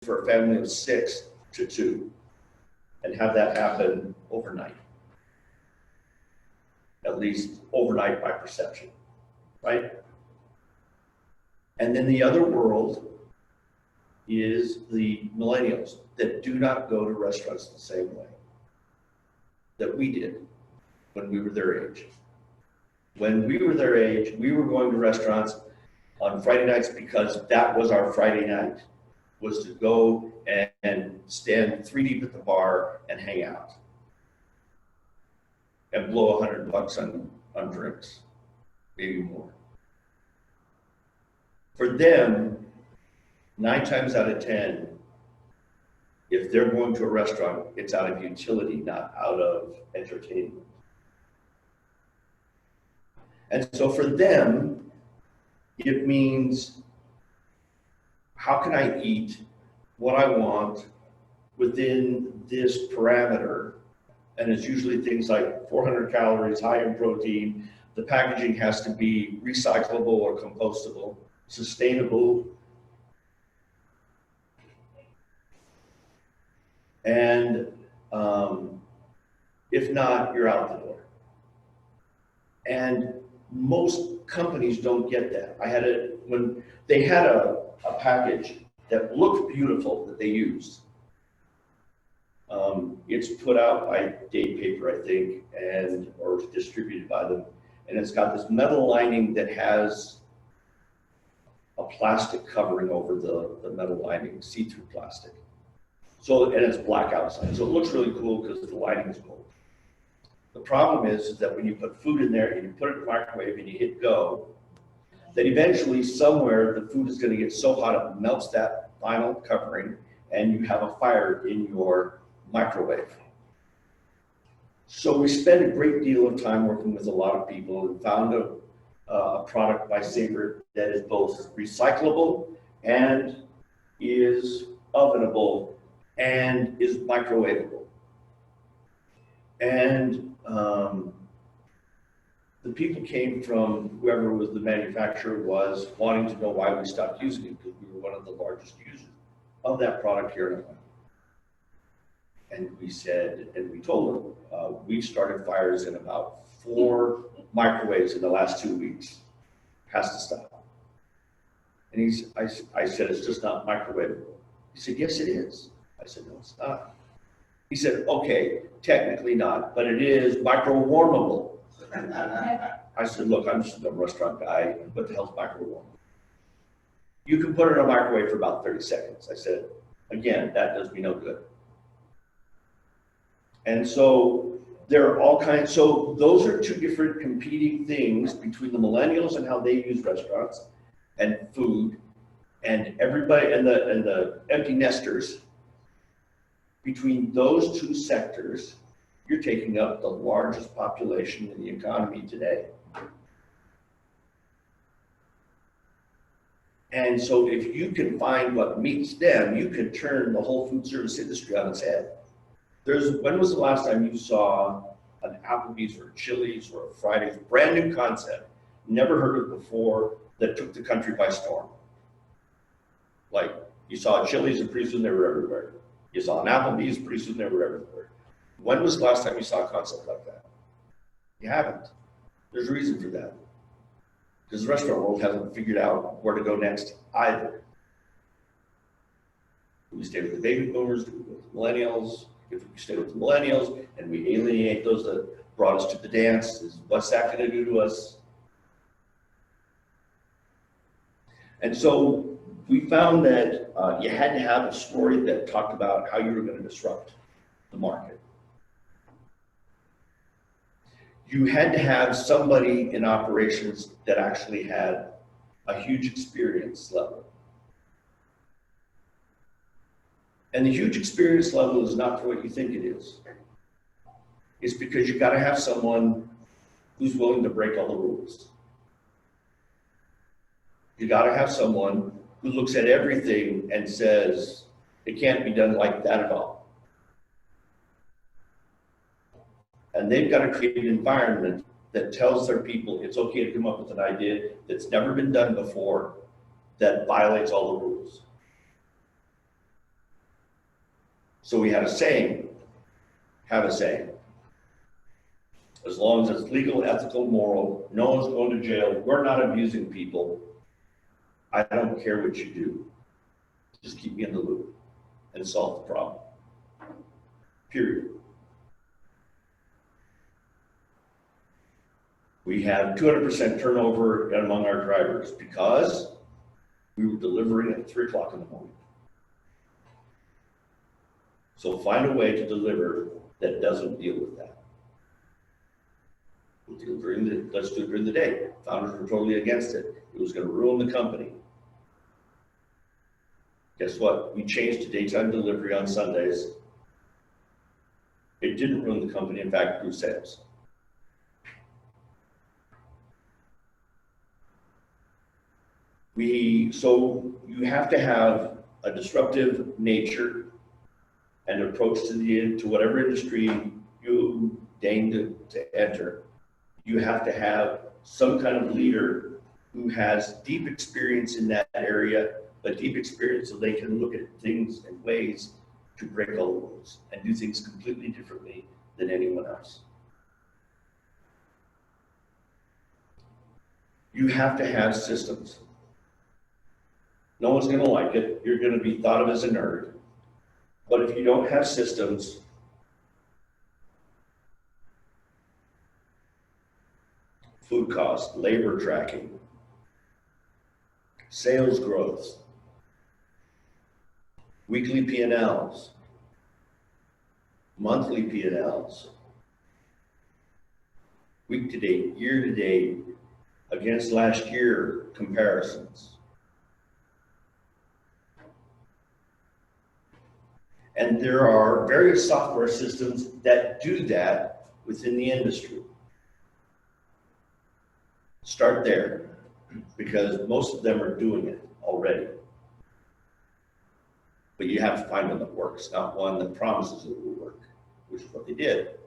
for a family of 6 to 2 and have that happen overnight. At least overnight by perception, right? And then the other world is the millennials that do not go to restaurants the same way that we did when we were their age. When we were their age, we were going to restaurants on Friday nights because that was our Friday night, was to go and stand 3 deep at the bar and hang out and blow $100 on drinks, maybe more. For them, 9 times out of 10, if they're going to a restaurant, it's out of utility, not out of entertainment. And so for them, it means, how can I eat what I want within this parameter? And it's usually things like 400 calories, high in protein. The packaging has to be recyclable or compostable, sustainable. And if not, you're out the door. And most companies don't get that. When they had a package that looked beautiful that they used. It's put out by Day Paper, I think, or distributed by them. And it's got this metal lining that has a plastic covering over the metal lining, see-through plastic. So, and it's black outside. So it looks really cool because the lining is gold. The problem is that when you put food in there and you put it in the microwave and you hit go, that eventually somewhere the food is going to get so hot it melts that vinyl covering and you have a fire in your microwave. So we spent a great deal of time working with a lot of people and found a product by Sabre that is both recyclable and is ovenable and is microwavable. And the people came from whoever was the manufacturer was wanting to know why we stopped using it, because we were one of the largest users of that product here in Atlanta. And we said, and we told them, we started fires in about 4 microwaves in the last 2 weeks. Has to stop. And I said, it's just not microwavable. He said, yes, it is. I said, no, it's not. He said, okay, technically not, but it is micro-warmable. I said, look, I'm just a restaurant guy. What the hell's micro-warmable? You can put it in a microwave for about 30 seconds. I said, again, that does me no good. And so there are all kinds, so those are 2 different competing things between the millennials and how they use restaurants and food, and everybody, and the empty nesters. Between those 2 sectors, you're taking up the largest population in the economy today. And so if you can find what meets them, you can turn the whole food service industry on its head. When was the last time you saw an Applebee's or a Chili's or a Fridays, brand new concept, never heard of before, that took the country by storm? Like, you saw a Chili's and pretty soon they were everywhere. You saw an Applebee's, pretty soon they were everywhere. When was the last time you saw a concept like that? You haven't. There's a reason for that. Because the restaurant world hasn't figured out where to go next either. Do we stay with the baby boomers? Do we go with the millennials? If we stay with the millennials and we alienate those that brought us to the dance, what's that going to do to us? And so we found that you had to have a story that talked about how you were going to disrupt the market. You had to have somebody in operations that actually had a huge experience level. And the huge experience level is not for what you think it is. It's because you got to have someone who's willing to break all the rules. You got to have someone who looks at everything and says, it can't be done like that at all. And they've got to create an environment that tells their people it's okay to come up with an idea that's never been done before, that violates all the rules. So we had a saying, have a saying. As long as it's legal, ethical, moral, no one's going to jail, we're not abusing people, I don't care what you do. Just keep me in the loop and solve the problem. Period. We have 200% turnover among our drivers because we were delivering at 3 o'clock in the morning. So find a way to deliver that doesn't deal with that. Let's do it during the day. Founders were totally against it. It was going to ruin the company. Guess what? We changed to daytime delivery on Sundays. It didn't ruin the company. In fact, it grew sales. So you have to have a disruptive nature and approach to whatever industry you deign to enter. You have to have some kind of leader who has deep experience in that area, but deep experience so they can look at things and ways to break all the rules and do things completely differently than anyone else. You have to have systems. No one's going to like it. You're going to be thought of as a nerd. But if you don't have systems, food cost, labor tracking, sales growth, weekly P&Ls, monthly P&Ls, week to date, year to date, against last year comparisons. And there are various software systems that do that within the industry. Start there, because most of them are doing it already. But you have to find one that works, not one that promises it will work, which is what they did.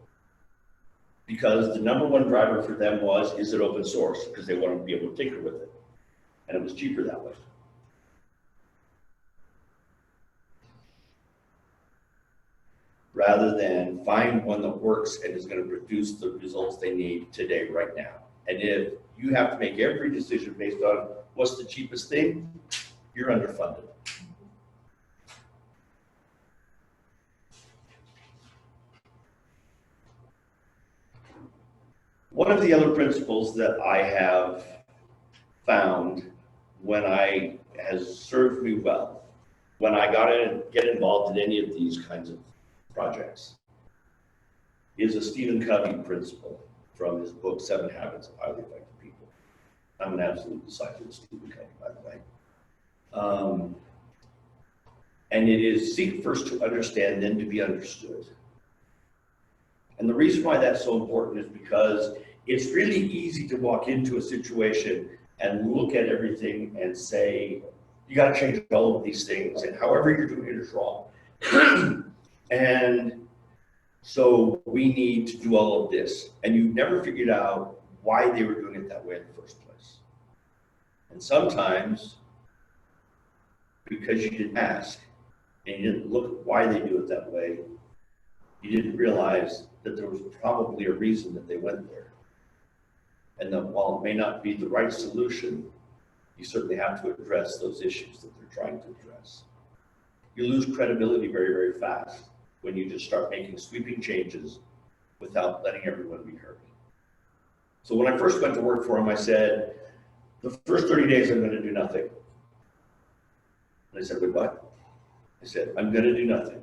Because the number one driver for them was, is it open source? Because they wanted to be able to tinker with it. And it was cheaper that way. Rather than find one that works and is going to produce the results they need today, right now. And if you have to make every decision based on what's the cheapest thing, you're underfunded. One of the other principles that I have found has served me well when I get involved in any of these kinds of projects is a Stephen Covey principle from his book, 7 Habits of Highly Effective People. I'm an absolute disciple of Stephen Covey, by the way. And it is seek first to understand, then to be understood. And the reason why that's so important is because it's really easy to walk into a situation and look at everything and say, you got to change all of these things, and however you're doing it is wrong. And so we need to do all of this. And you've never figured out why they were doing it that way in the first place. And sometimes, because you didn't ask and you didn't look at why they do it that way, you didn't realize that there was probably a reason that they went there. And that while it may not be the right solution, you certainly have to address those issues that they're trying to address. You lose credibility very, very fast when you just start making sweeping changes without letting everyone be heard. So when I first went to work for him, I said, the first 30 days I'm going to do nothing. And they said, wait, what? I said, I'm going to do nothing.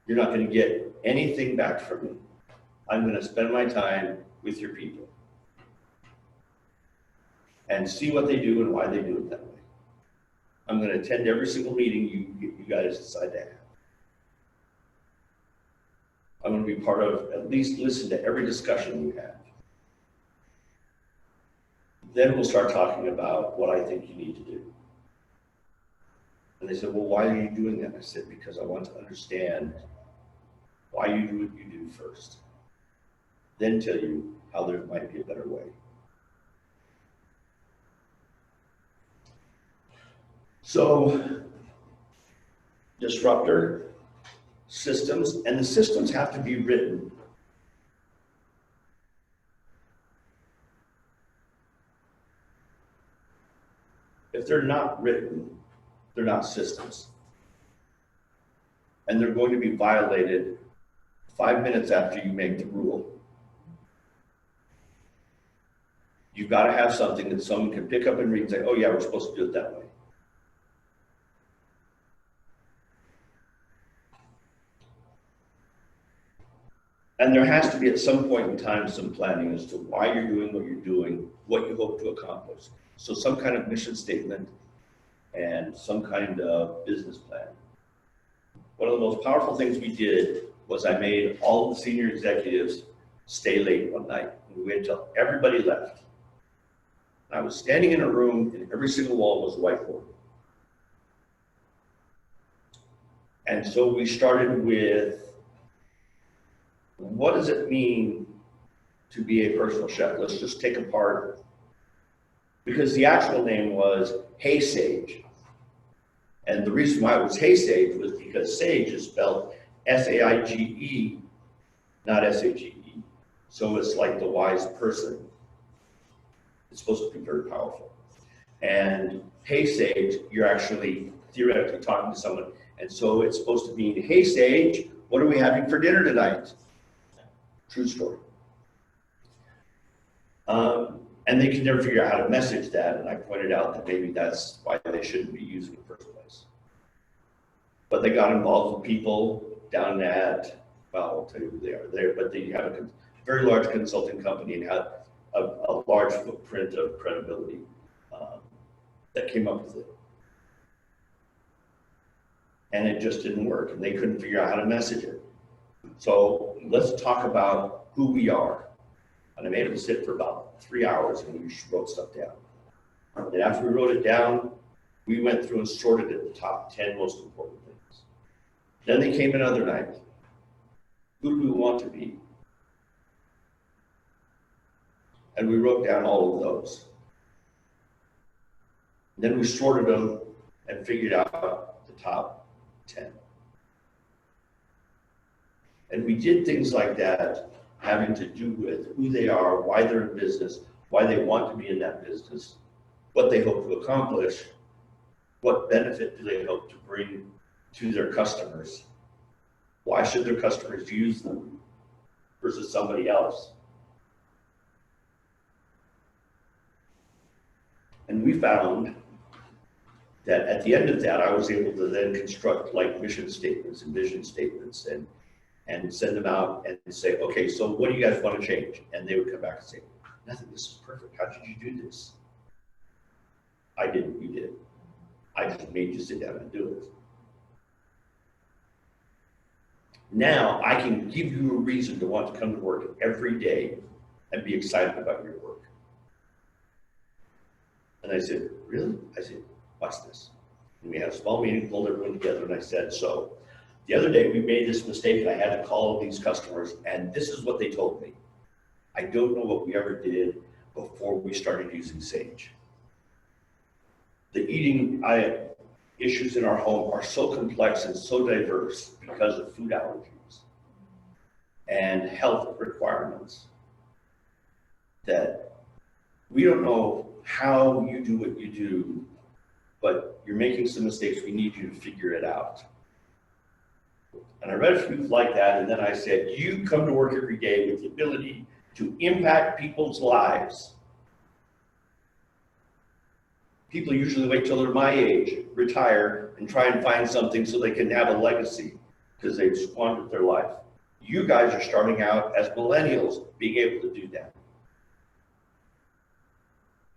You're not going to get anything back from me. I'm going to spend my time with your people and see what they do and why they do it that way. I'm going to attend every single meeting you guys decide to have. I'm going to be part of, at least listen to every discussion you have. Then we'll start talking about what I think you need to do. And they said, well, why are you doing that? I said, because I want to understand why you do what you do first. Then tell you how there might be a better way. So disruptor, systems, and the systems have to be written. If they're not written, they're not systems. And they're going to be violated 5 minutes after you make the rule. You've got to have something that someone can pick up and read and say, oh yeah, we're supposed to do it that way. And there has to be at some point in time some planning as to why you're doing what you're doing, what you hope to accomplish. So some kind of mission statement and some kind of business plan. One of the most powerful things we did was I made all of the senior executives stay late one night. We waited until everybody left. I was standing in a room and every single wall was a whiteboard. And so we started with, what does it mean to be a personal chef? Let's just take apart, because the actual name was Hey Sage. And the reason why it was Hey Sage was because Sage is spelled S-A-I-G-E, not S-A-G-E. So it's like the wise person. It's supposed to be very powerful. And Hey Sage, you're actually theoretically talking to someone. And so it's supposed to mean, hey Sage, what are we having for dinner tonight? True story. And they could never figure out how to message that. And I pointed out that maybe that's why they shouldn't be used in the first place. But they got involved with people down at, well, I'll tell you who they are there, but they have a very large consulting company and had a large footprint of credibility that came up with it. And it just didn't work, and they couldn't figure out how to message it. So let's talk about who we are. And I made them sit for about 3 hours and we wrote stuff down. And after we wrote it down, we went through and sorted it the top 10 most important things. Then they came another night. Who do we want to be? And we wrote down all of those. And then we sorted them and figured out the top 10. And we did things like that, having to do with who they are, why they're in business, why they want to be in that business, what they hope to accomplish, what benefit do they hope to bring to their customers, why should their customers use them versus somebody else. And we found that at the end of that, I was able to then construct like mission statements and vision statements and send them out and say, okay, so what do you guys want to change? And they would come back and say, nothing, this is perfect. How did you do this? I didn't, you did. I just made you sit down and do it. Now I can give you a reason to want to come to work every day and be excited about your work. And I said, really? I said, watch this. And we had a small meeting, pulled everyone together, and I said, so the other day we made this mistake and I had to call these customers, and this is what they told me. I don't know what we ever did before we started using Sage. The eating issues in our home are so complex and so diverse because of food allergies and health requirements that we don't know how you do what you do, but you're making some mistakes. We need you to figure it out. And I read a few like that, and then I said, you come to work every day with the ability to impact people's lives. People usually wait till they're my age, retire, and try and find something so they can have a legacy because they've squandered their life. You guys are starting out as millennials being able to do that.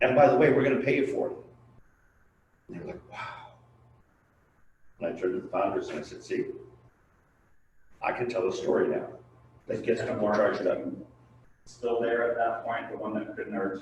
And by the way, we're going to pay you for it. And they're like, wow. And I turned to the founders and I said, see, I can tell a story now that gets people charged up. Still there at that point, the one that couldn't